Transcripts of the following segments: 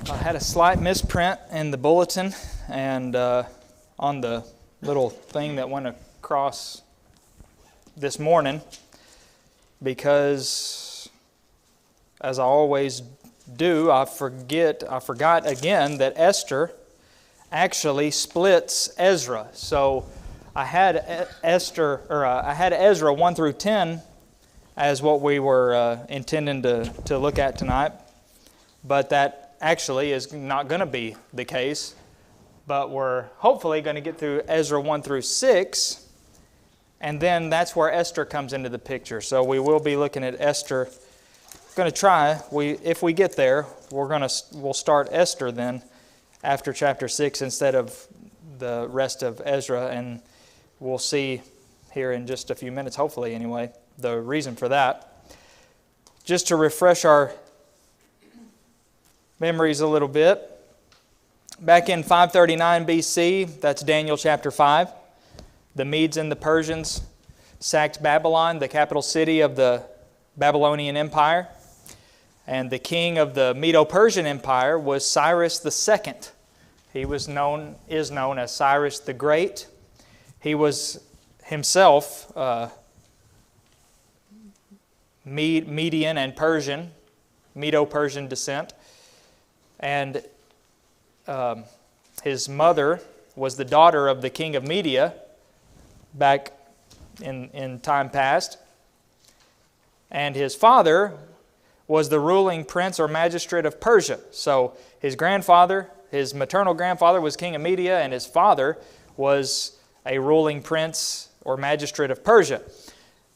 I had a slight misprint in the bulletin and on the little thing that went across this morning because, as I always do, I forgot again that Esther actually splits Ezra. So I had Ezra 1 through 10 as what we were intending to look at tonight, but that actually is not going to be the case. But we're hopefully going to get through Ezra 1 through 6, and then that's where Esther comes into the picture. So we will be looking at Esther. Going to try. If we get there, we'll start Esther then after chapter 6 instead of the rest of Ezra, and we'll see here in just a few minutes, hopefully anyway, the reason for that. Just to refresh our memories a little bit. Back in 539 BC, that's Daniel chapter 5, the Medes and the Persians sacked Babylon, the capital city of the Babylonian Empire. And the king of the Medo-Persian Empire was Cyrus II. He is known as Cyrus the Great. He was himself Median and Persian, Medo-Persian descent. And his mother was the daughter of the king of Media back in time past. And his father was the ruling prince or magistrate of Persia. So his maternal grandfather was king of Media, and his father was a ruling prince or magistrate of Persia.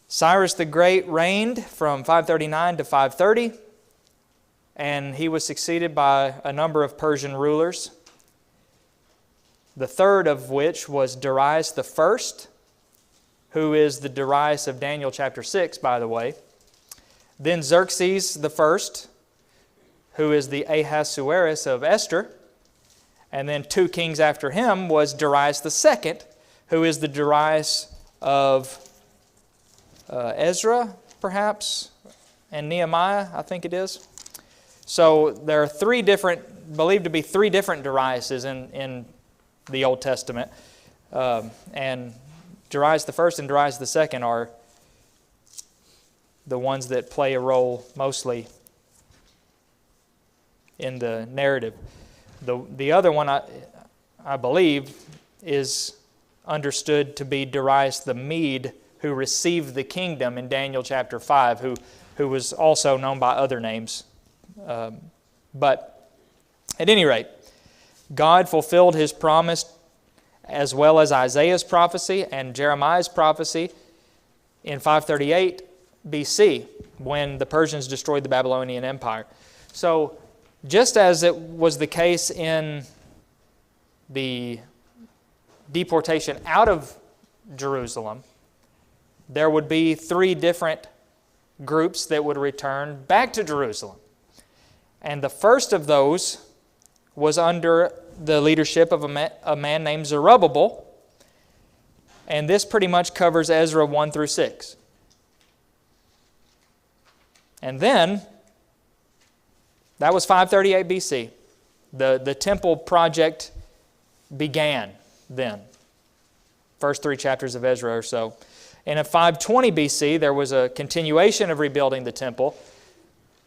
Cyrus the Great reigned from 539 to 530, and he was succeeded by a number of Persian rulers, the third of which was Darius I, who is the Darius of Daniel chapter 6, by the way. Then Xerxes I, who is the Ahasuerus of Esther. And then 2 kings after him was Darius II, who is the Darius of Ezra, perhaps, and Nehemiah, I think it is. So there are believed to be three different Dariuses in the Old Testament. And Darius I and Darius II are the ones that play a role mostly in the narrative. The other one, I believe, is understood to be Darius the Mede, who received the kingdom in Daniel chapter 5, who was also known by other names. But at any rate, God fulfilled His promise as well as Isaiah's prophecy and Jeremiah's prophecy in 538 BC when the Persians destroyed the Babylonian Empire. So just as it was the case in the deportation out of Jerusalem, there would be 3 different groups that would return back to Jerusalem. And the first of those was under the leadership of a man named Zerubbabel. And this pretty much covers Ezra 1 through 6. And then, that was 538 BC. The temple project began then. First 3 chapters of Ezra or so. And in 520 BC, there was a continuation of rebuilding the temple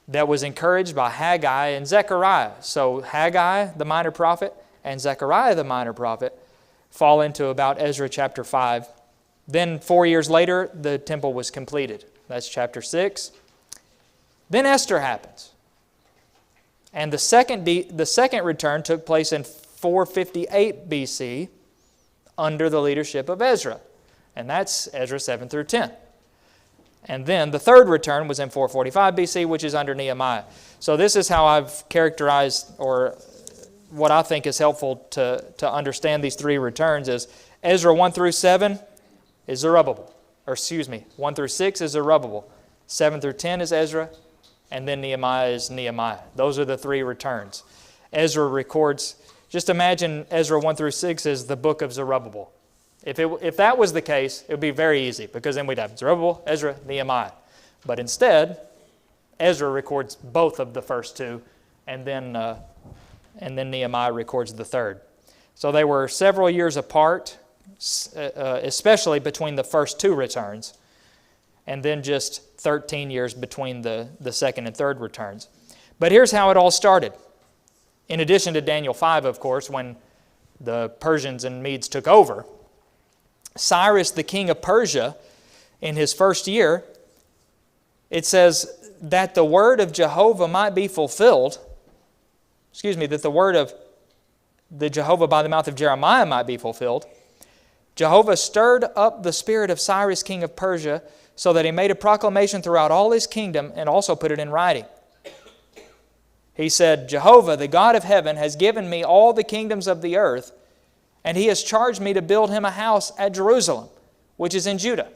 that was encouraged by Haggai and Zechariah. So Haggai, the minor prophet, and Zechariah, the minor prophet, fall into about Ezra chapter 5. Then 4 years later, the temple was completed. That's chapter 6. Then Esther happens. And the second return took place in 458 BC under the leadership of Ezra. And that's Ezra 7 through 10. And then the third return was in 445 BC, which is under Nehemiah. So this is how I've characterized, or what I think is helpful to understand these 3 returns is Ezra 1 through 7 is Zerubbabel. 1 through 6 is Zerubbabel. 7 through 10 is Ezra. And then Nehemiah is Nehemiah. Those are the 3 returns. Ezra records, just imagine Ezra 1 through 6 is the book of Zerubbabel. If that was the case, it would be very easy, because then we'd have Zerubbabel, Ezra, Nehemiah. But instead, Ezra records both of the first 2, and then and then Nehemiah records the third. So they were several years apart, especially between the first two returns, and then just 13 years between the second and third returns. But here's how it all started. In addition to Daniel 5, of course, when the Persians and Medes took over, Cyrus, the king of Persia, in his first year, it says that the word of Jehovah might be fulfilled, that the word of the Jehovah by the mouth of Jeremiah might be fulfilled. Jehovah stirred up the spirit of Cyrus, king of Persia, so that he made a proclamation throughout all his kingdom and also put it in writing. He said, Jehovah, the God of heaven, has given me all the kingdoms of the earth, and he has charged me to build him a house at Jerusalem, which is in Judah.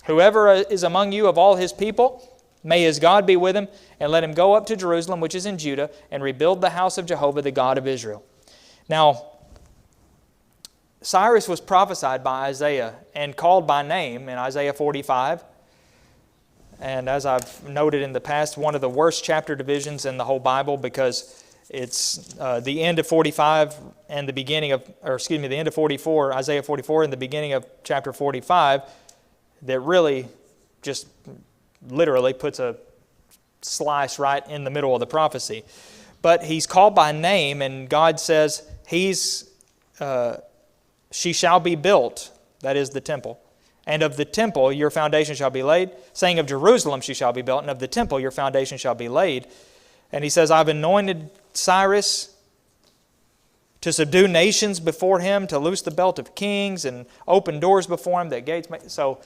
Whoever is among you of all his people, may his God be with him, and let him go up to Jerusalem, which is in Judah, and rebuild the house of Jehovah, the God of Israel. Now, Cyrus was prophesied by Isaiah and called by name in Isaiah 45. And as I've noted in the past, one of the worst chapter divisions in the whole Bible, because it's the end of 45 and the end of 44, Isaiah 44, and the beginning of chapter 45, that really just literally puts a slice right in the middle of the prophecy. But he's called by name, and God says she shall be built, that is the temple. And of the temple your foundation shall be laid, saying of Jerusalem she shall be built, and of the temple your foundation shall be laid. And he says, I've anointed Cyrus to subdue nations before him, to loose the belt of kings and open doors before him that gates may... So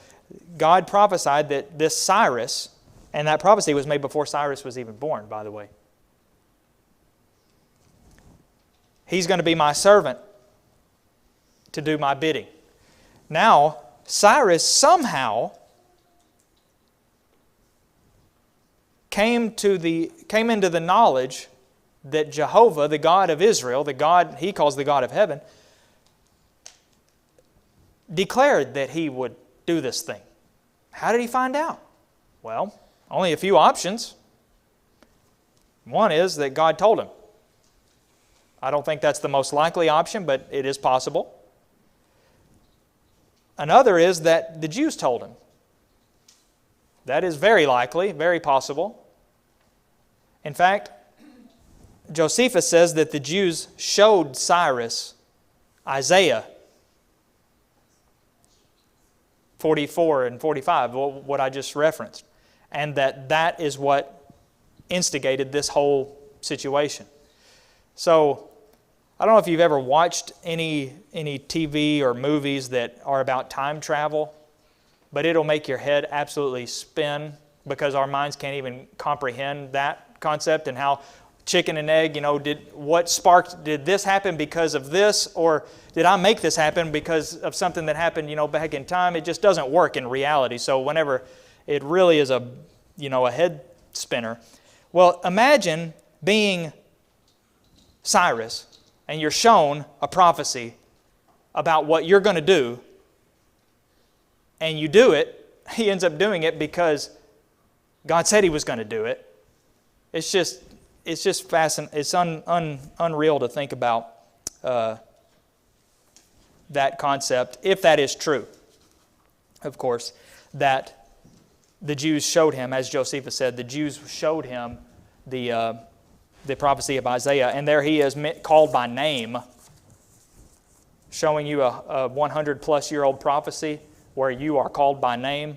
God prophesied that this Cyrus, and that prophecy was made before Cyrus was even born, by the way. He's going to be my servant to do my bidding. Now, Cyrus somehow came into the knowledge that Jehovah, the God of Israel, the God he calls the God of heaven, declared that he would do this thing. How did he find out? Well, only a few options. One is that God told him. I don't think that's the most likely option, but it is possible. Another is that the Jews told him. That is very likely, very possible. In fact, Josephus says that the Jews showed Cyrus Isaiah 44 and 45, what I just referenced, and that is what instigated this whole situation. So, I don't know if you've ever watched any TV or movies that are about time travel, but it'll make your head absolutely spin because our minds can't even comprehend that concept and how chicken and egg, did this happen because of this, or did I make this happen because of something that happened, back in time? It just doesn't work in reality. So whenever it really is a head spinner. Well, imagine being Cyrus and you're shown a prophecy about what you're going to do, and you do it. He ends up doing it because God said he was going to do it. It's just fascinating. It's unreal to think about that concept, if that is true. Of course, that the Jews showed him, as Josephus said, the Jews showed him the prophecy of Isaiah, and there he is called by name, showing you a 100-plus-year-old prophecy where you are called by name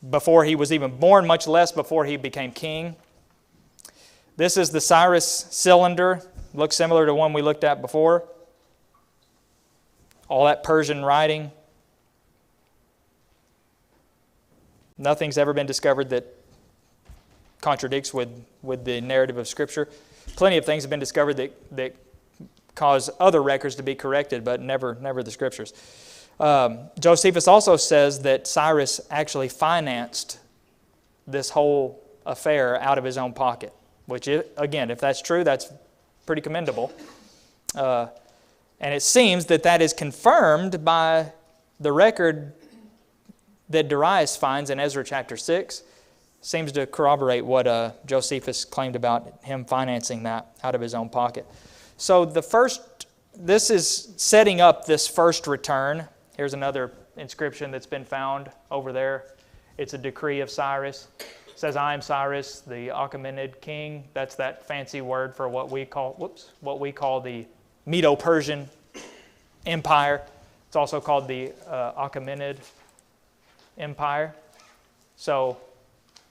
before he was even born, much less before he became king. This is the Cyrus cylinder. Looks similar to one we looked at before. All that Persian writing. Nothing's ever been discovered that contradicts with the narrative of Scripture. Plenty of things have been discovered that cause other records to be corrected, but never the Scriptures. Josephus also says that Cyrus actually financed this whole affair out of his own pocket, which, again, if that's true, that's pretty commendable. And it seems that is confirmed by the record that Darius finds in Ezra chapter 6. seems to corroborate what Josephus claimed about him financing that out of his own pocket. So this is setting up this first return. Here's another inscription that's been found over there. It's a decree of Cyrus. It says, I am Cyrus, the Achaemenid king. That's that fancy word for what we call the Medo-Persian Empire. It's also called the Achaemenid Empire. So,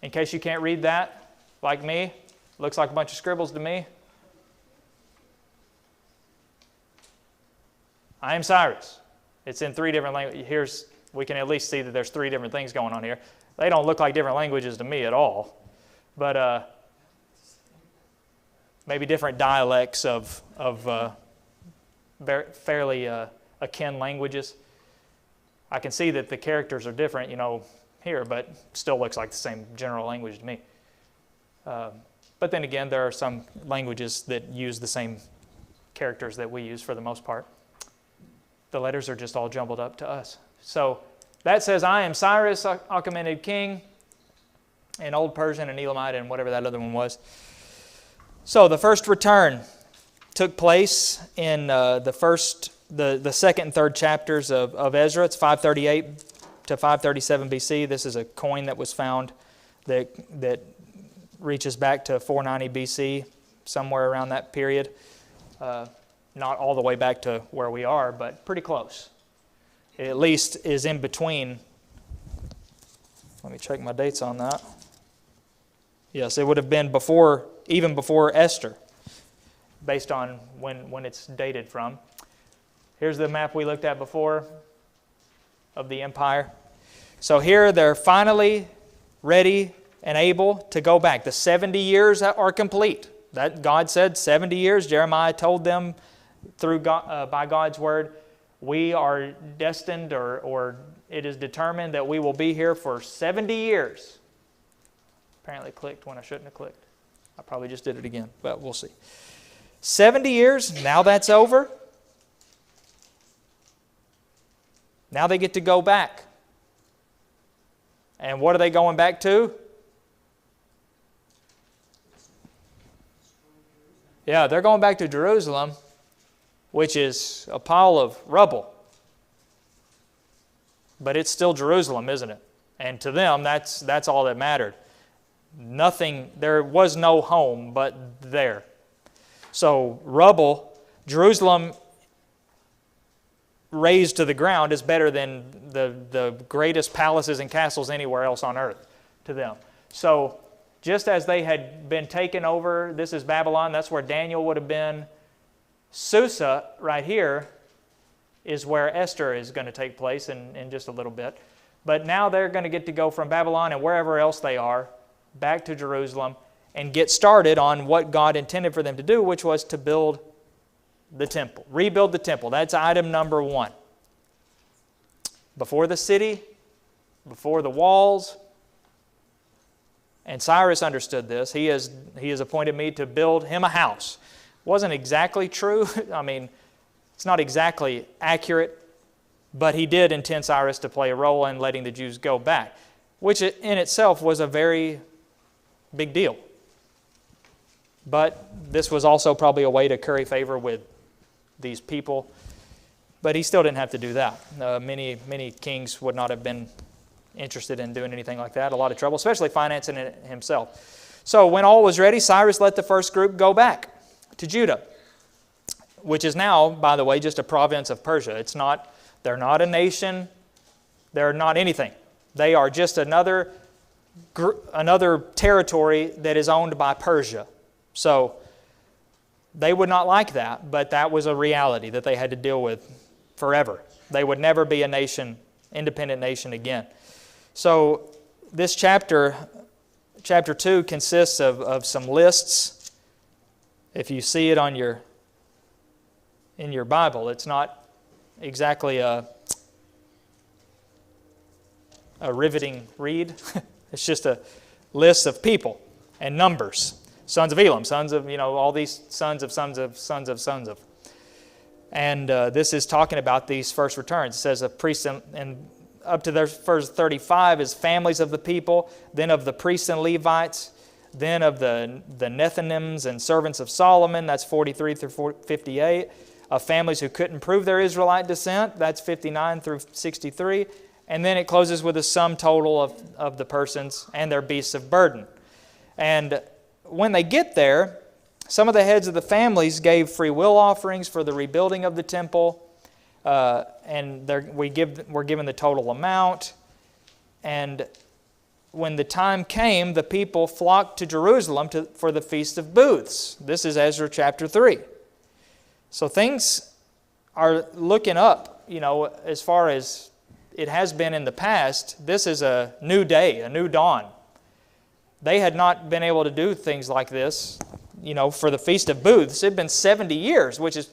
in case you can't read that, like me, looks like a bunch of scribbles to me. I am Cyrus. It's in 3 different languages. We can at least see that there's 3 different things going on here. They don't look like different languages to me at all, but maybe different dialects of fairly akin languages. I can see that the characters are different, here, but still looks like the same general language to me. But then again, there are some languages that use the same characters that we use for the most part. The letters are just all jumbled up to us. So that says, I am Cyrus, Achaemenid king, in Old Persian and Elamite and whatever that other one was. So the first return took place in the second and third chapters of Ezra. It's 538 to 537 BC. This is a coin that was found that reaches back to 490 BC, somewhere around that period. Not all the way back to where we are, but pretty close. It at least is in between. Let me check my dates on that. Yes, it would have been even before Esther, based on when it's dated from. Here's the map we looked at before of the empire. So here they're finally ready and able to go back. The 70 years are complete. That God said 70 years. Jeremiah told them by God's word, we are destined or it is determined that we will be here for 70 years. Apparently clicked when I shouldn't have clicked. I probably just did it again, but we'll see. 70 years, now that's over. Now they get to go back. And what are they going back to? Yeah, they're going back to Jerusalem, which is a pile of rubble. But it's still Jerusalem, isn't it? And to them, that's all that mattered. Nothing, there was no home but there. So rubble, Jerusalem razed to the ground is better than the greatest palaces and castles anywhere else on earth to them. So just as they had been taken over, this is Babylon, that's where Daniel would have been. Susa, right here, is where Esther is going to take place in just a little bit. But now they're going to get to go from Babylon and wherever else they are, back to Jerusalem, and get started on what God intended for them to do, which was to build the temple. Rebuild the temple. That's item number 1. Before the city, before the walls. And Cyrus understood this. He has appointed me to build him a house. Wasn't exactly true. I mean, it's not exactly accurate, but he did intend Cyrus to play a role in letting the Jews go back, which in itself was a very big deal. But this was also probably a way to curry favor with these people. But he still didn't have to do that. Many kings would not have been interested in doing anything like that. A lot of trouble, especially financing it himself. So when all was ready, Cyrus let the first group go back to Judah, which is now, by the way, just a province of Persia. They're not a nation. They're not anything. They are just another territory that is owned by Persia. So they would not like that, but that was a reality that they had to deal with forever. They would never be a nation, independent nation again. So this chapter 2, consists of some lists. If you see it in your Bible, it's not exactly a riveting read. It's just a list of people and numbers. Sons of Elam, sons of, all these sons of sons of sons of sons of. And this is talking about these first returns. It says of priests and up to verse 35 is families of the people, then of the priests and Levites, then of the Nethinims and servants of Solomon, that's 43 through 58, of families who couldn't prove their Israelite descent, that's 59 through 63, and then it closes with a sum total of the persons and their beasts of burden. And when they get there, some of the heads of the families gave free will offerings for the rebuilding of the temple, and we're given the total amount. And when the time came, the people flocked to Jerusalem for the Feast of Booths. This is Ezra chapter 3. So things are looking up, as far as it has been in the past. This is a new day, a new dawn. They had not been able to do things like this, for the Feast of Booths. It had been 70 years, which is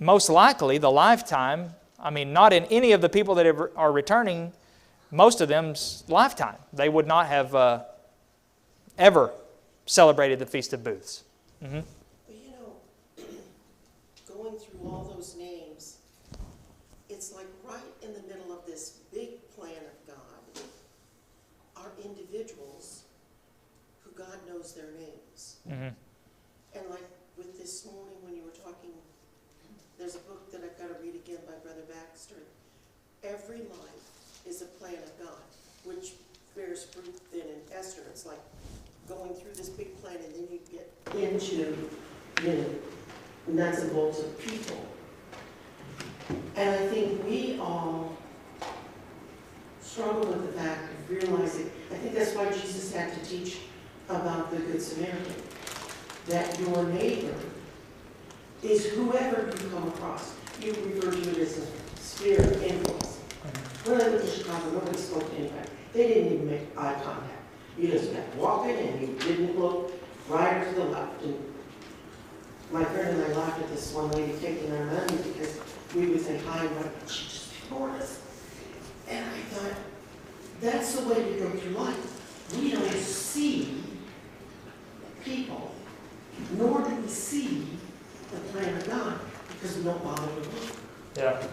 most likely the lifetime, not in any of the people that are returning, most of them's lifetime. They would not have ever celebrated the Feast of Booths. Mm-hmm. But going through all those names, it's like right in the middle of this big plan of God are individuals who God knows their names. Mm-hmm. And like with this morning when you were talking, there's a book that I've got to read again by Brother Baxter. Every life is a plan of God, which bears fruit then in Esther. It's like going through this big plan and then you get into, nuts and bolts of people. And I think we all struggle with the fact of realizing, I think that's why Jesus had to teach about the Good Samaritan, that your neighbor is whoever you come across. You refer to it as a sphere of influence. When I lived in Chicago, nobody spoke to anybody. They didn't even make eye contact. You just kept walking and you didn't look right or to the left. And my friend and I laughed at this one lady taking our money because we would say hi and she just ignored us. And I thought, that's the way we go through life. We don't see people, nor do we see the plan of God because we don't bother to look. Yeah.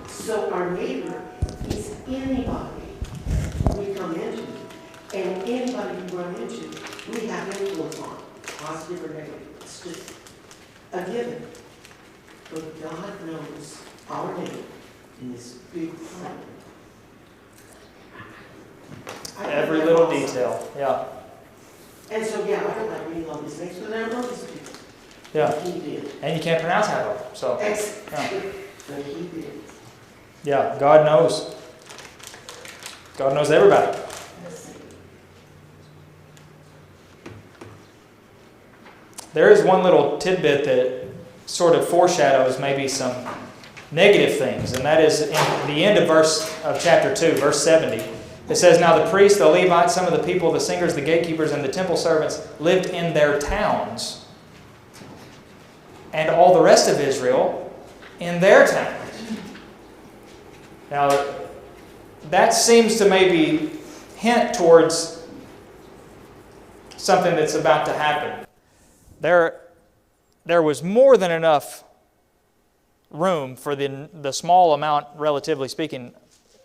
So our neighbor is anybody we come into, and anybody we run into, we have influence on, positive or negative. It's just a given. But God knows our neighbor in this big plan. Every little detail, yeah. And so, I don't like reading all these things, but I know these people. Yeah. He did. And you can't pronounce half of them, so. Yeah. But he did. Yeah, God knows. God knows everybody. There is one little tidbit that sort of foreshadows maybe some negative things, and that is in the end of chapter 2, verse 70. It says, "Now the priests, the Levites, some of the people, the singers, the gatekeepers, and the temple servants lived in their towns, and all the rest of Israel in their towns." Now, that seems to maybe hint towards something that's about to happen. There was more than enough room for the small amount, relatively speaking,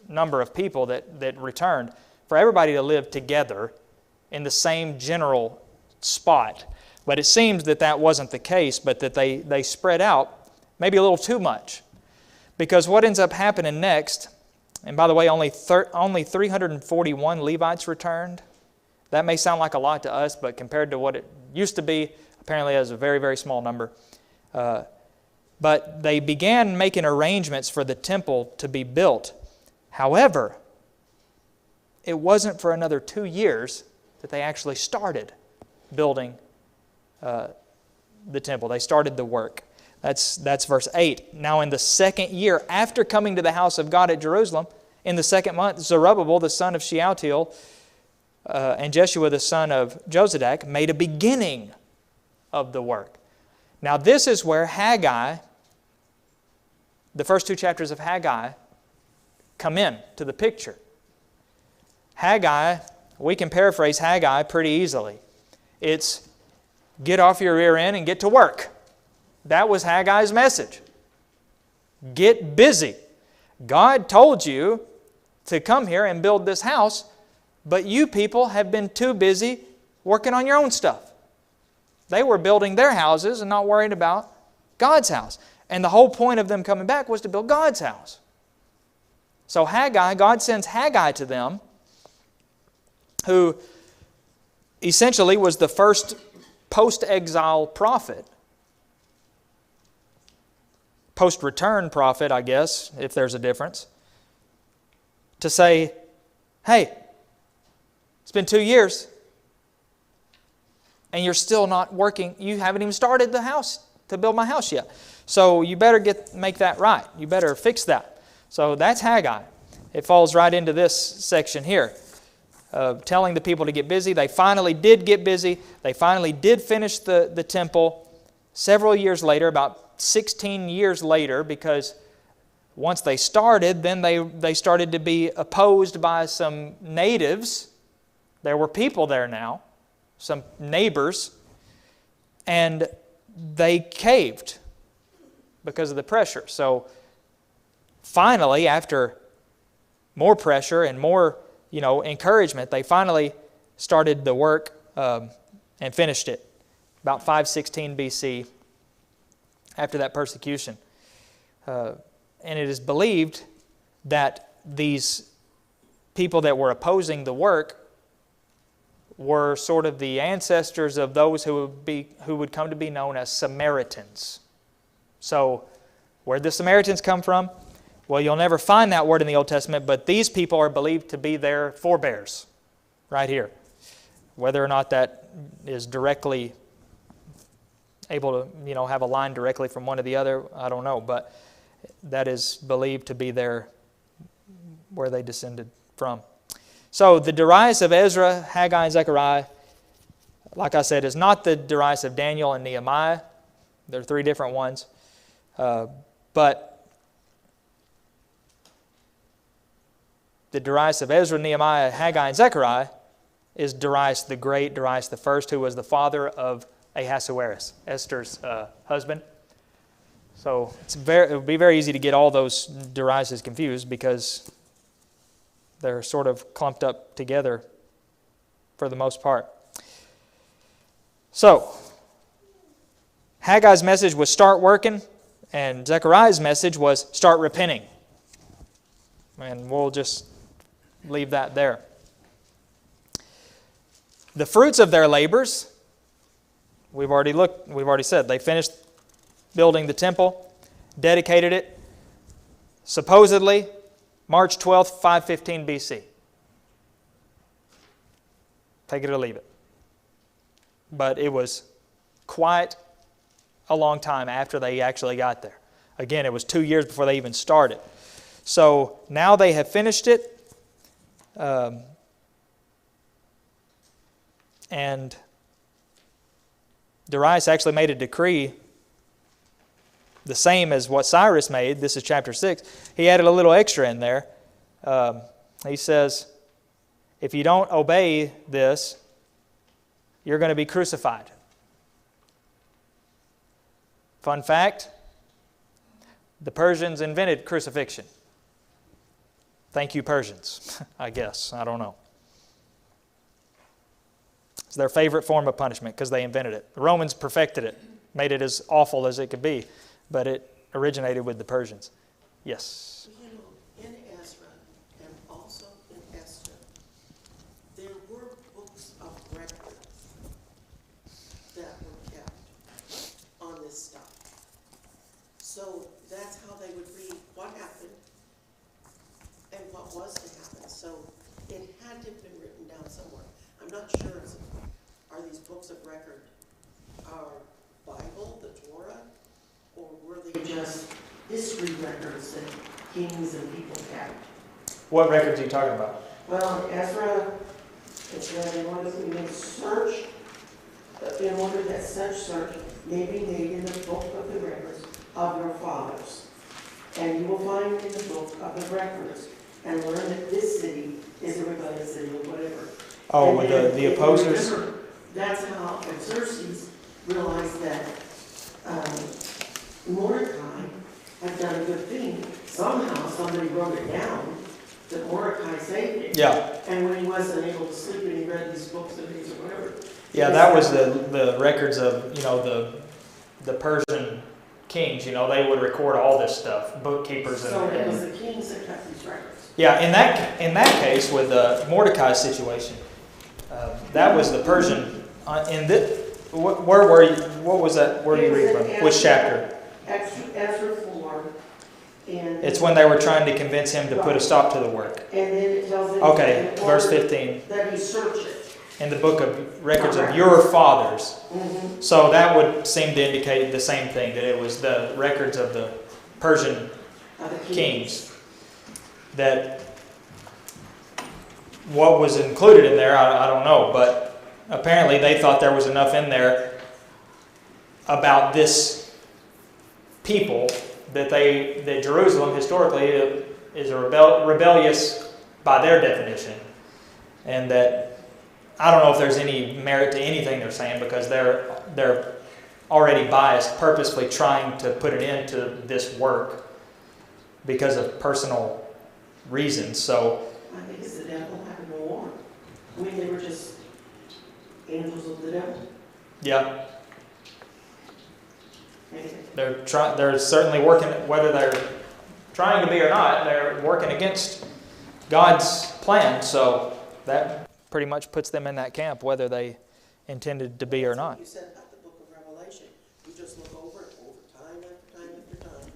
number of people that returned, for everybody to live together in the same general spot. But it seems that wasn't the case, but that they spread out maybe a little too much. Because what ends up happening next, and by the way, only 341 Levites returned. That may sound like a lot to us, but compared to what it used to be, apparently it was a very, very small number. But they began making arrangements for the temple to be built. However, it wasn't for another 2 years that they actually started building the temple. They started the work. That's verse 8. "Now in the second year, after coming to the house of God at Jerusalem, in the second month, Zerubbabel, the son of Shealtiel, and Jeshua, the son of Jozadak, made a beginning of the work." Now this is where Haggai, the first 2 chapters of Haggai, come in to the picture. Haggai, we can paraphrase Haggai pretty easily. It's get off your rear end and get to work. That was Haggai's message. Get busy. God told you to come here and build this house, but you people have been too busy working on your own stuff. They were building their houses and not worried about God's house. And the whole point of them coming back was to build God's house. So Haggai, God sends Haggai to them, who essentially was the first post-exile prophet. Post-return prophet, I guess, if there's a difference. To say, hey, it's been 2 years, and you're still not working. You haven't even started the house to build my house yet. So you better make that right. You better fix that. So that's Haggai. It falls right into this section here, telling the people to get busy. They finally did get busy. They finally did finish the temple several years later, about 16 years later, because once they started, then they started to be opposed by some natives. There were people there now, some neighbors, and they caved because of the pressure. So finally, after more pressure and more encouragement, they finally started the work and finished it about 516 BC after that persecution. And it is believed that these people that were opposing the work were sort of the ancestors of those who would come to be known as Samaritans. So, where the Samaritans come from? Well, you'll never find that word in the Old Testament, but these people are believed to be their forebears, right here. Whether or not that is directly able to, have a line directly from one to the other, I don't know, but that is believed to be where they descended from. So the Darius of Ezra, Haggai, and Zechariah, like I said, is not the Darius of Daniel and Nehemiah. There are 3 different ones. But the Darius of Ezra, Nehemiah, Haggai, and Zechariah is Darius the Great, Darius the First, who was the father of Ahasuerus, Esther's husband. So it would be very easy to get all those Dariuses confused because they're sort of clumped up together for the most part. So, Haggai's message was start working, and Zechariah's message was start repenting. And we'll just leave that there. The fruits of their labors, we've already said, they finished building the temple, dedicated it, supposedly March 12th, 515 BC. Take it or leave it. But it was quite a long time after they actually got there. Again, it was 2 years before they even started. So now they have finished it. And Darius actually made a decree the same as what Cyrus made. This is chapter 6. He added a little extra in there. He says, if you don't obey this, you're going to be crucified. Fun fact, the Persians invented crucifixion. Thank you, Persians, I guess. I don't know. It's their favorite form of punishment because they invented it. The Romans perfected it, made it as awful as it could be, but it originated with the Persians. Yes? In Ezra and also in Esther, there were books of record that were kept on this stuff. So that's how they would read what happened and what was to happen. So it had to have been written down somewhere. I'm not sure, are these books of record our Bible, the Torah, or were they just history records that kings and people kept? What records are you talking about? Well, Ezra, it said in order to make search, in order that such search may be made in the book of the records of your fathers. And you will find in the book of the records and learn that this city is a rebellious city or whatever. Oh, with the opposers? Remember, that's how Xerxes realized that Mordecai had done a good thing. somehow somebody wrote it down that Mordecai saved it. Yeah. And when he wasn't able to sleep and he read these books and things or whatever. Yeah, that was the records of, the Persian kings. They would record all this stuff, bookkeepers. So it was the kings that kept these records. Yeah, in that case, with Mordecai's situation, that was the Persian. Where were you? What was that? Where do you read from? Which chapter? Ezra 4. And it's when they were trying to convince him to put a stop to the work. And then it tells him verse 15. That he search it. In the book of records of your fathers. Mm-hmm. So that would seem to indicate the same thing, that it was the records of the Persian kings. That what was included in there, I don't know, but apparently they thought there was enough in there about this people that Jerusalem historically is a rebellious by their definition, and that I don't know if there's any merit to anything they're saying, because they're already biased, purposefully trying to put an end to this work because of personal reasons. So I think it's the devil having a war. I mean, they were just angels of the devil. Yeah. Maybe. They're certainly working, whether they're trying to be or not, they're working against God's plan. So that pretty much puts them in that camp, whether they intended to be or not. You said about the book of Revelation. You just look over it over time after time after time.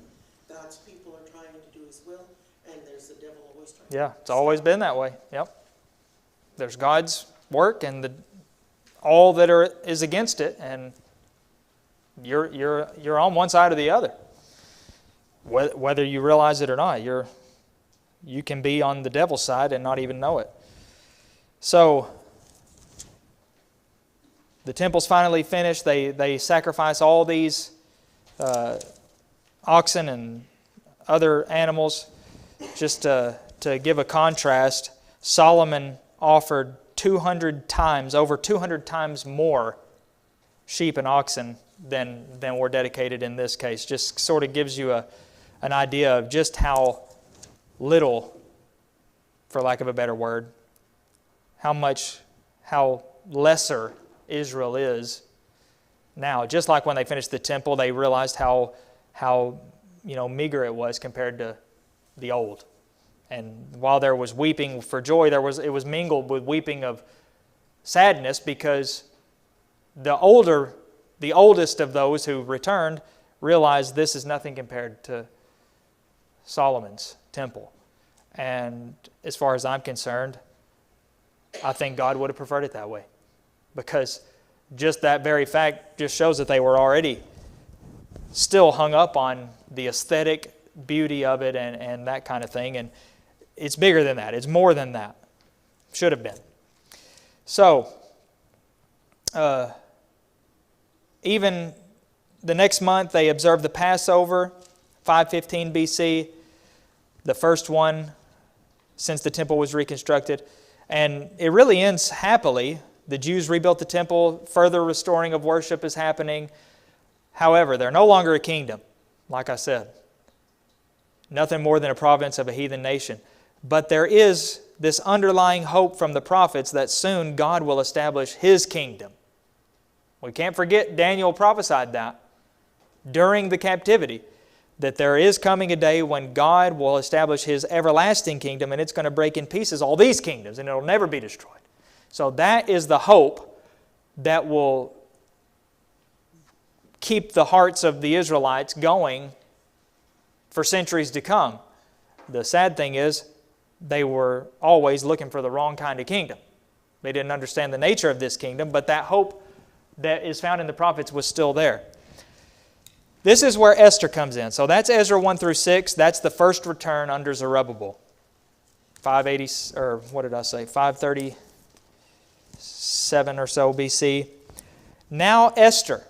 God's people are trying to do His will, and there's the devil always trying. Yeah, it's always been that way. Yep. There's God's work and all that is against it, and you're on one side or the other. Whether you realize it or not, you can be on the devil's side and not even know it. So the temple's finally finished. They sacrifice all these oxen and other animals. Just to give a contrast, Solomon offered over 200 times more sheep and oxen than were dedicated in this case. Just sort of gives you an idea of just how little, for lack of a better word, how lesser Israel is now. Just like when they finished the temple, they realized how meager it was compared to the old. And while there was weeping for joy, it was mingled with weeping of sadness, because the oldest of those who returned realized this is nothing compared to Solomon's temple. And as far as I'm concerned, I think God would have preferred it that way, because just that very fact just shows that they were already still hung up on the aesthetic beauty of it and that kind of thing. And it's bigger than that. It's more than that. Should have been. So, even the next month, they observed the Passover, 515 BC, the first one since the temple was reconstructed. And it really ends happily. The Jews rebuilt the temple. Further restoring of worship is happening. However, they're no longer a kingdom, like I said. Nothing more than a province of a heathen nation. But there is this underlying hope from the prophets that soon God will establish His kingdom. We can't forget Daniel prophesied that during the captivity, that there is coming a day when God will establish His everlasting kingdom, and it's going to break in pieces all these kingdoms, and it will never be destroyed. So that is the hope that will keep the hearts of the Israelites going for centuries to come. The sad thing is, they were always looking for the wrong kind of kingdom. They didn't understand the nature of this kingdom, but that hope that is found in the prophets was still there. This is where Esther comes in. So that's Ezra 1 through 6. That's the first return under Zerubbabel. 537 or so BC. Now Esther,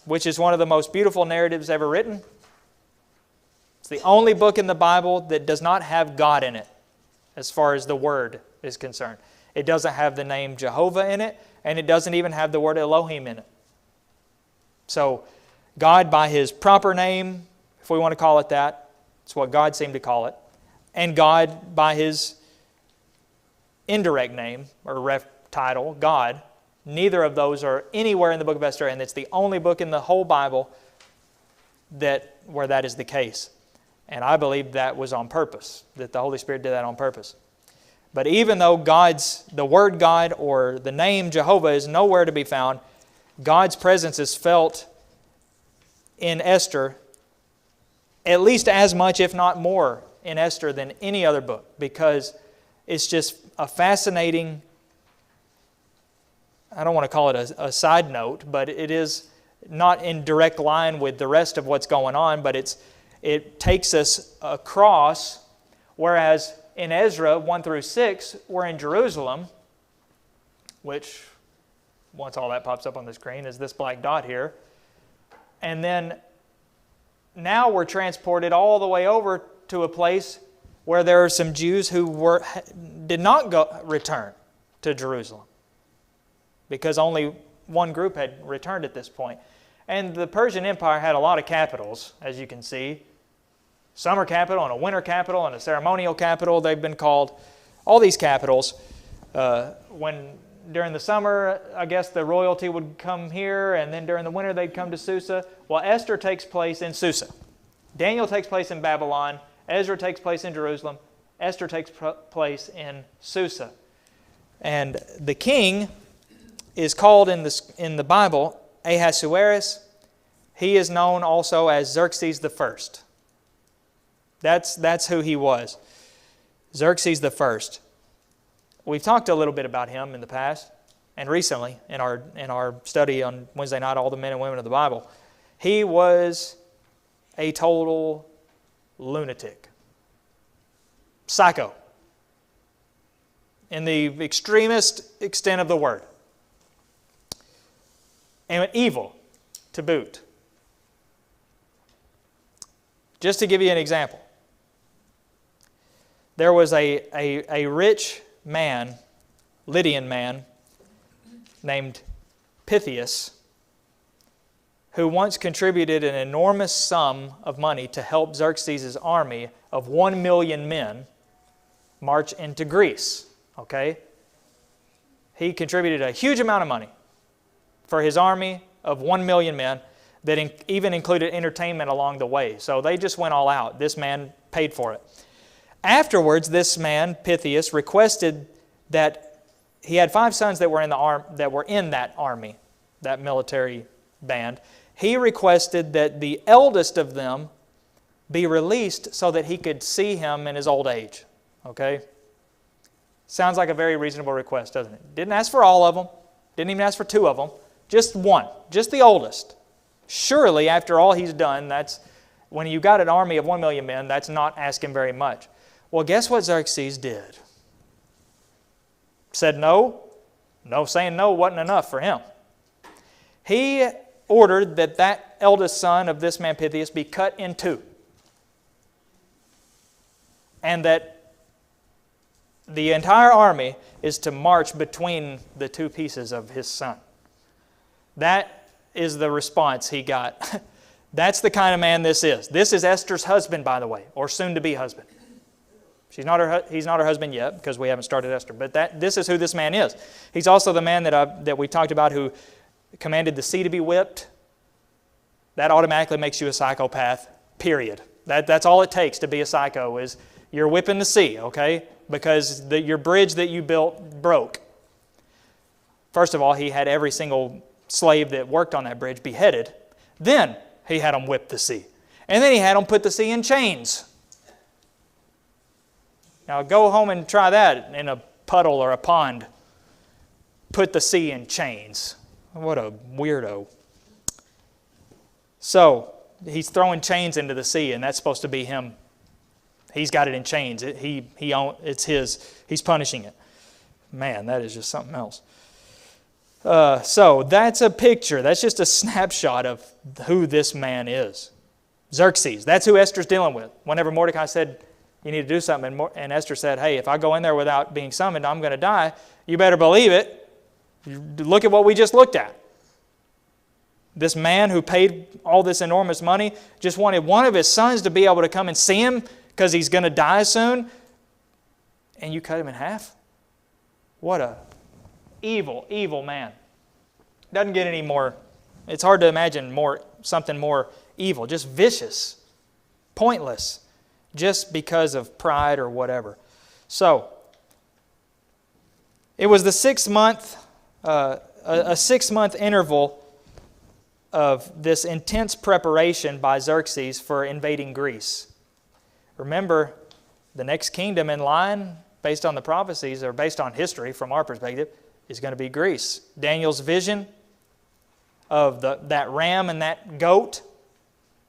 which is one of the most beautiful narratives ever written. It's the only book in the Bible that does not have God in it, as far as the word is concerned. It doesn't have the name Jehovah in it, and it doesn't even have the word Elohim in it. So God, by His proper name, if we want to call it that, It's what God seemed to call it. And God, by His indirect name, or title, God, neither of those are anywhere in the book of Esther, and it's the only book in the whole Bible where that is the case. And I believe that was on purpose, that the Holy Spirit did that on purpose. But even though the word God or the name Jehovah is nowhere to be found, God's presence is felt in Esther at least as much, if not more, in Esther than any other book, because it's just a fascinating, I don't want to call it a side note, but it is not in direct line with the rest of what's going on, but it takes us across, whereas in Ezra 1 through 6, we're in Jerusalem, which, once all that pops up on the screen, is this black dot here. And then now we're transported all the way over to a place where there are some Jews who did not return to Jerusalem, because only one group had returned at this point. And the Persian Empire had a lot of capitals, as you can see. Summer capital and a winter capital and a ceremonial capital, they've been called. All these capitals. During the summer, I guess the royalty would come here, and then during the winter they'd come to Susa. Well, Esther takes place in Susa. Daniel takes place in Babylon. Ezra takes place in Jerusalem. Esther takes place in Susa. And the king is called in the Bible Ahasuerus. He is known also as Xerxes the First. That's who he was. Xerxes the First. We've talked a little bit about him in the past and recently in our study on Wednesday night, All the Men and Women of the Bible. He was a total lunatic. Psycho. In the extremist extent of the word. And evil to boot. Just to give you an example. There was a rich man, Lydian man, named Pythias, who once contributed an enormous sum of money to help Xerxes' army of 1 million men march into Greece. Okay? He contributed a huge amount of money for his army of 1 million men that even included entertainment along the way. So they just went all out. This man paid for it. Afterwards, this man, Pythias, requested that he had 5 sons that were in that army, that military band. He requested that the eldest of them be released so that he could see him in his old age. Okay? Sounds like a very reasonable request, doesn't it? Didn't ask for all of them. Didn't even ask for 2 of them. Just one. Just the oldest. Surely, after all he's done, when you got an army of 1 million men, that's not asking very much. Well, guess what Xerxes did? Said no. No, saying no wasn't enough for him. He ordered that eldest son of this man Pythias be cut in 2. And that the entire army is to march between the 2 pieces of his son. That is the response he got. That's the kind of man this is. This is Esther's husband, by the way, or soon-to-be husband. He's not her husband yet, because we haven't started Esther. But this is who this man is. He's also the man that we talked about who commanded the sea to be whipped. That automatically makes you a psychopath, period. That's all it takes to be a psycho, is you're whipping the sea, okay? Because your bridge that you built broke. First of all, he had every single slave that worked on that bridge beheaded. Then he had them whip the sea. And then he had them put the sea in chains. Now go home and try that in a puddle or a pond. Put the sea in chains. What a weirdo. So, he's throwing chains into the sea, and that's supposed to be him. He's got it in chains. It's his. He's punishing it. Man, that is just something else. So, that's a picture. That's just a snapshot of who this man is. Xerxes. That's who Esther's dealing with. Whenever Mordecai said, you need to do something, and Esther said, hey, if I go in there without being summoned, I'm going to die. You better believe it. Look at what we just looked at. This man who paid all this enormous money just wanted one of his sons to be able to come and see him because he's going to die soon. And you cut him in half? What a evil, evil man. Doesn't get any more, it's hard to imagine something more evil, just vicious, pointless, just because of pride or whatever. So, it was the 6 month, a 6 month interval of this intense preparation by Xerxes for invading Greece. Remember, the next kingdom in line, based on the prophecies, or based on history from our perspective, is going to be Greece. Daniel's vision of that ram and that goat,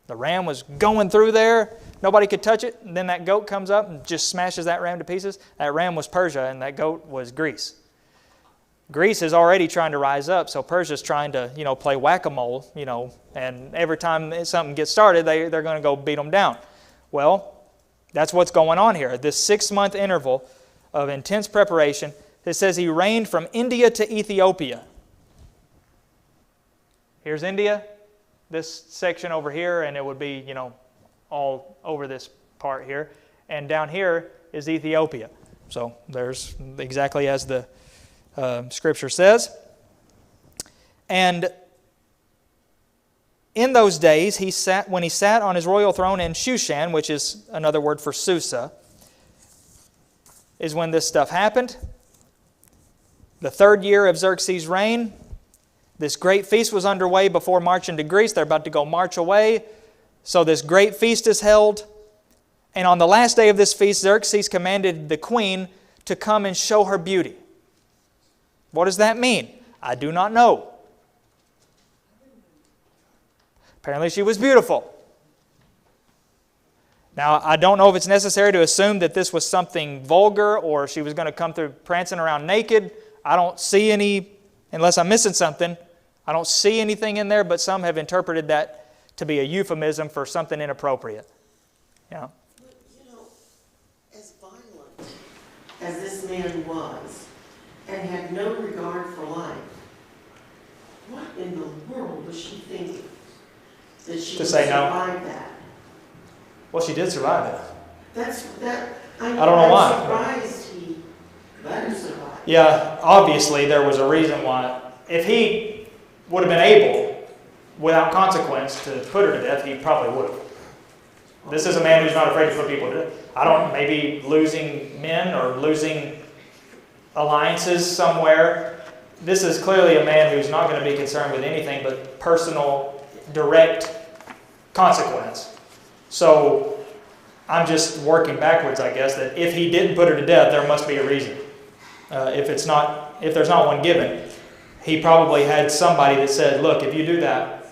the ram was going through there, nobody could touch it, and then that goat comes up and just smashes that ram to pieces. That ram was Persia, and that goat was Greece. Greece is already trying to rise up, so Persia's trying to, play whack-a-mole, and every time something gets started, they're going to go beat them down. Well, that's what's going on here. This 6 month interval of intense preparation. It says he reigned from India to Ethiopia. Here's India, this section over here, and it would be, all over this part here. And down here is Ethiopia. So there's exactly as the Scripture says. And in those days, when he sat on his royal throne in Shushan, which is another word for Susa, is when this stuff happened. The 3rd year of Xerxes' reign, this great feast was underway before marching to Greece. They're about to go march away. So this great feast is held. And on the last day of this feast, Xerxes commanded the queen to come and show her beauty. What does that mean? I do not know. Apparently she was beautiful. Now, I don't know if it's necessary to assume that this was something vulgar or she was going to come through prancing around naked. I don't see any, unless I'm missing something, I don't see anything in there, but some have interpreted that to be a euphemism for something inappropriate. Yeah. As violent as this man was, and had no regard for life, what in the world was she thinking? That she To would say no. survive that? Well, she did survive it. I don't know why. I'm surprised he let her survive. Yeah, obviously there was a reason why. If he would have been able, without consequence, to put her to death, he probably would have. This is a man who's not afraid to put people to death. Maybe losing men or losing alliances somewhere. This is clearly a man who's not going to be concerned with anything but personal, direct consequence. So I'm just working backwards, I guess, that if he didn't put her to death, there must be a reason. If there's not one given, he probably had somebody that said, look, if you do that,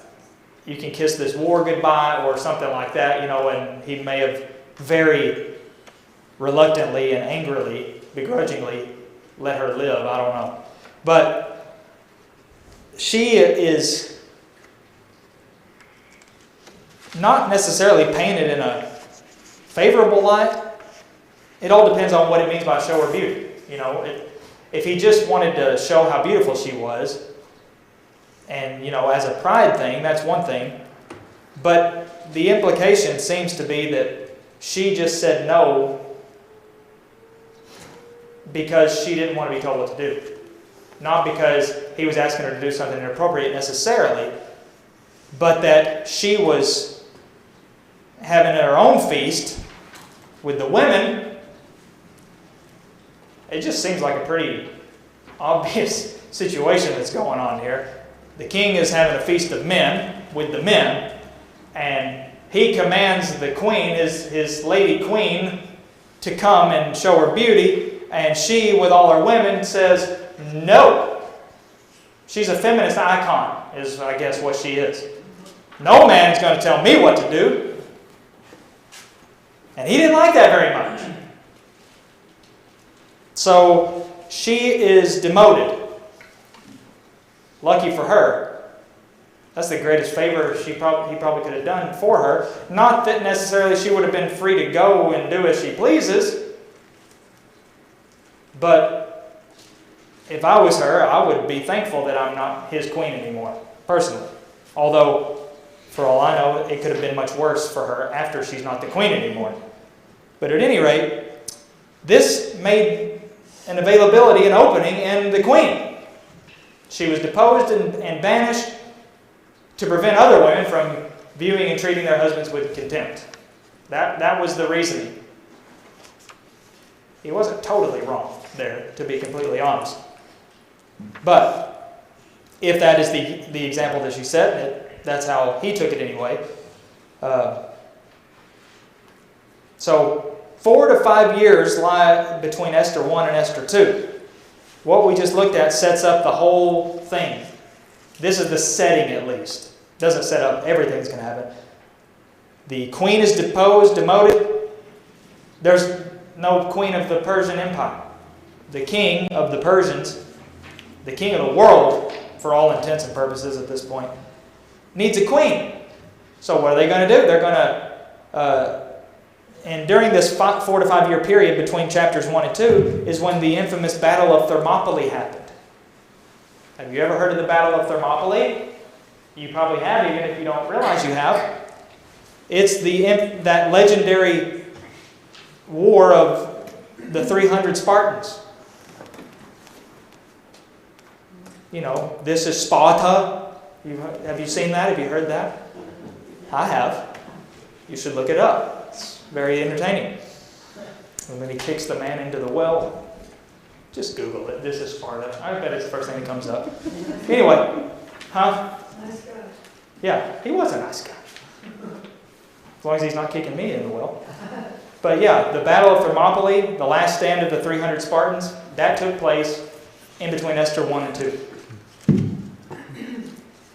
you can kiss this war goodbye or something like that, and he may have very reluctantly and angrily, begrudgingly let her live. I don't know. But she is not necessarily painted in a favorable light. It all depends on what it means by show her beauty. If he just wanted to show how beautiful she was, and, as a pride thing, that's one thing. But the implication seems to be that she just said no because she didn't want to be told what to do. Not because he was asking her to do something inappropriate necessarily, but that she was having her own feast with the women. It just seems like a pretty obvious situation that's going on here. The king is having a feast of men with the men, and he commands the queen, his lady queen, to come and show her beauty, and she, with all her women, says no. She's a feminist icon, is I guess what she is. No man's going to tell me what to do. And he didn't like that very much. So she is demoted. Lucky for her. That's the greatest favor he probably could have done for her. Not that necessarily she would have been free to go and do as she pleases. But if I was her, I would be thankful that I'm not his queen anymore, personally. Although, for all I know, it could have been much worse for her after she's not the queen anymore. But at any rate, this made an availability, an opening in the queen. She was deposed and banished to prevent other women from viewing and treating their husbands with contempt. That was the reasoning. He wasn't totally wrong there, to be completely honest. But if that is the example that she set, that's how he took it anyway. So 4 to 5 years lie between Esther 1 and Esther 2. What we just looked at sets up the whole thing. This is the setting, at least. Doesn't set up everything that's going to happen. The queen is deposed, demoted. There's no queen of the Persian Empire. The king of the Persians, the king of the world, for all intents and purposes at this point, needs a queen. So what are they going to do? They're going to... and during this 4 to 5 year period between chapters 1 and 2 is when the infamous Battle of Thermopylae happened. Have you ever heard of the Battle of Thermopylae? You probably have, even if you don't realize you have. It's that legendary war of the 300 Spartans. You know, this is Sparta. Have you seen that? Have you heard that? I have. You should look it up. It's very entertaining. And then he kicks the man into the well. Just Google it. This is Sparta. I bet it's the first thing that comes up. Anyway, Nice guy. yeah, he was a nice guy. As long as he's not kicking me in the well. But yeah, the Battle of Thermopylae, the last stand of the 300 Spartans, that took place in between Esther 1 and 2.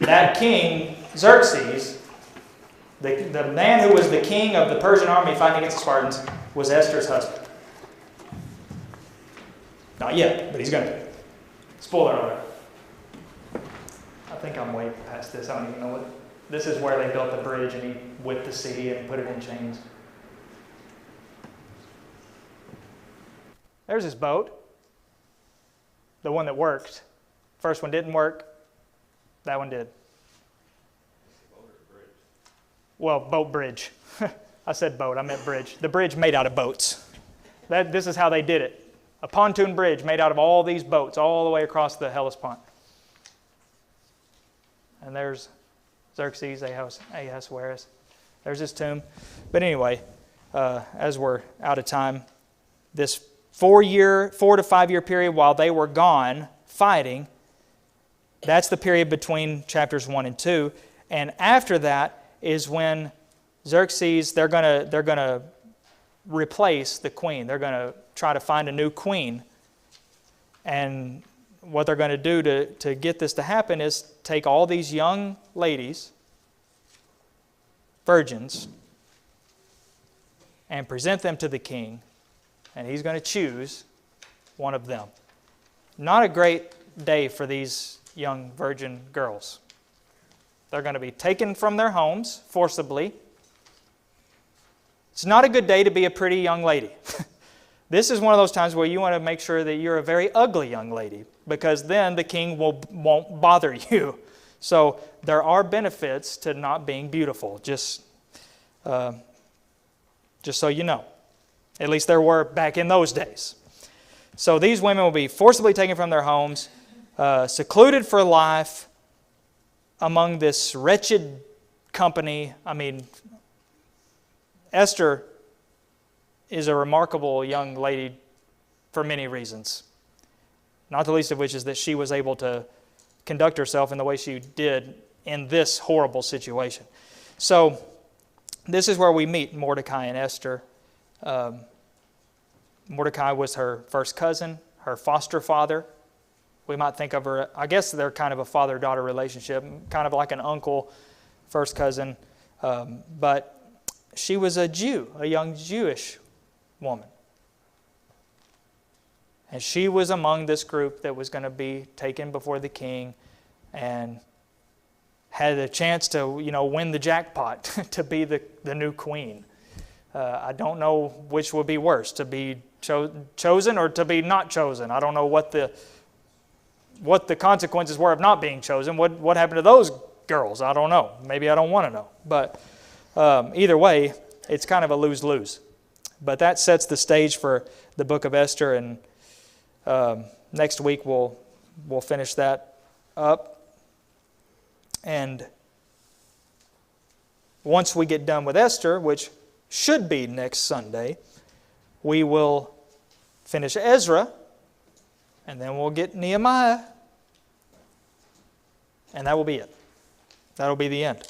That king, Xerxes, the man who was the king of the Persian army fighting against the Spartans, was Esther's husband. Not yet, but he's going to. Spoiler alert. I think I'm way past this. I don't even know what. This is where they built the bridge and he whipped the sea and put it in chains. There's his boat. The one that worked. First one didn't work. That one did. Well, boat bridge. I said boat, I meant bridge. The bridge made out of boats. This is how they did it. A pontoon bridge made out of all these boats all the way across the Hellespont. And there's Xerxes, Ahasuerus. There's his tomb. But anyway, as we're out of time, this 4 to 5 year period while they were gone fighting, that's the period between chapters 1 and 2. And after that is when Xerxes, they're going to replace the queen. They're going to try to find a new queen. And what they're going to do to get this to happen is take all these young ladies, virgins, and present them to the king, and he's going to choose one of them. Not a great day for these young virgin girls. They're going to be taken from their homes forcibly. It's not a good day to be a pretty young lady. This is one of those times where you want to make sure that you're a very ugly young lady, because then the king won't bother you. So there are benefits to not being beautiful, just so you know. At least there were back in those days. So these women will be forcibly taken from their homes, secluded for life among this wretched company. I mean, Esther is a remarkable young lady for many reasons. Not the least of which is that she was able to conduct herself in the way she did in this horrible situation. So this is where we meet Mordecai and Esther. Mordecai was her first cousin, her foster father. We might think of her, I guess they're kind of a father-daughter relationship, kind of like an uncle, first cousin. But she was a Jew, a young Jewish woman. And she was among this group that was going to be taken before the king and had a chance to, win the jackpot to be the new queen. I don't know which would be worse, to be chosen or to be not chosen. I don't know what the consequences were of not being chosen. What happened to those girls. I don't know. Maybe I don't want to know. But either way, it's kind of a lose-lose. But that sets the stage for the book of Esther, and next week we'll finish that up. And once we get done with Esther, which should be next Sunday, we will finish Ezra, and then we'll get Nehemiah, and that will be it. That will be the end.